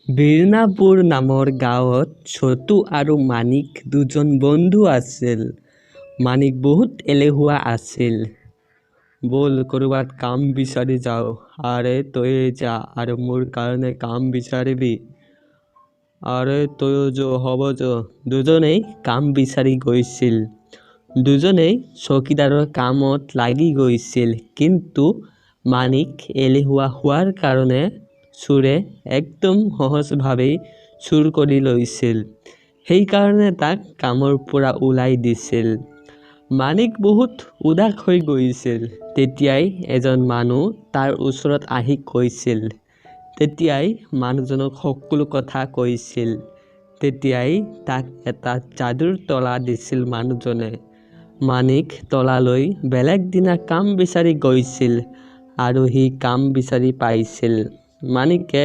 বীৰনাপুৰ নামৰ গাঁৱত ছটু আৰু মাণিক দুজন বন্ধু আছিল। মাণিক বহুত এলেহুৱা আছিল। বল ক'ৰবাত কাম বিচাৰি যাওঁ। আৰে তয়ে যা আৰু মোৰ কাৰণে কাম বিচাৰিবি। আৰে তয়ো যো হ'ব যো। দুজনেই কাম বিচাৰি গৈছিল। দুজনেই চকীদাৰৰ কামত লাগি গৈছিল, কিন্তু মাণিক এলেহুৱা হোৱাৰ কাৰণে চোৰে একদম সহজভাৱেই চুৰ কৰি লৈছিল। সেইকাৰণে তাক কামৰ পৰা ওলাই দিছিল। মাণিক বহুত উদাস হৈ গৈছিল। তেতিয়াই এজন মানুহ তাৰ ওচৰত আহি কৈছিল। তেতিয়াই মানুহজনক সকলো কথা কৈছিল। তেতিয়াই তাক এটা যাদুৰ তলা দিছিল মানুহজনে। মাণিক তলালৈ বেলেগ দিনা কাম বিচাৰি গৈছিল আৰু সি কাম বিচাৰি পাইছিল। মাণিকে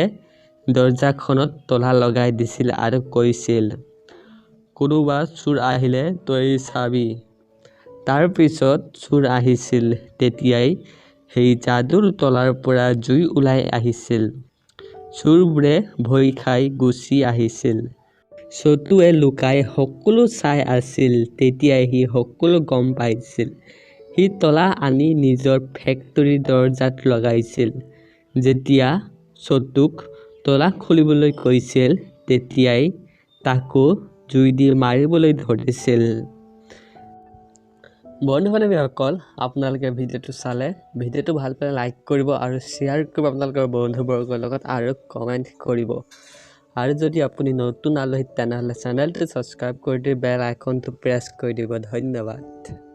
দৰজাখনত তলা লগাই দিছিল আৰু কৈছিল, কোনোবা চোৰ আহিলে তই চাবি। তাৰ পিছত চোৰ আহিছিল। তেতিয়াই সেই যাদুৰ তলাৰ পৰা জুই ওলাই আহিছিল। চোৰবোৰে ভয় খাই গুচি আহিছিল। ছটুৱে লুকাই সকলো চাই আছিল। তেতিয়াই সি সকলো গম পাইছিল। সি তলা আনি নিজৰ ফেক্টৰীৰ দৰজাত লগাইছিল। যেতিয়া ছটুক তলা খুলিবলৈ কৈছিল, তেতিয়াই তাকো জুই দি মাৰিবলৈ ধৰিছিল। বন্ধু-বান্ধৱীসকল, আপোনালোকে ভিডিঅ'টো চালে, ভিডিঅ'টো ভাল পালে লাইক কৰিব আৰু শ্বেয়াৰ কৰিব আপোনালোকৰ বন্ধুবৰ্গৰ লগত আৰু কমেণ্ট কৰিব। আৰু যদি আপুনি নতুন আলহী তেনেহ'লে চেনেলটো ছাবস্ক্ৰাইব কৰি দি বেল আইকনটো প্ৰেছ কৰি দিব। ধন্যবাদ।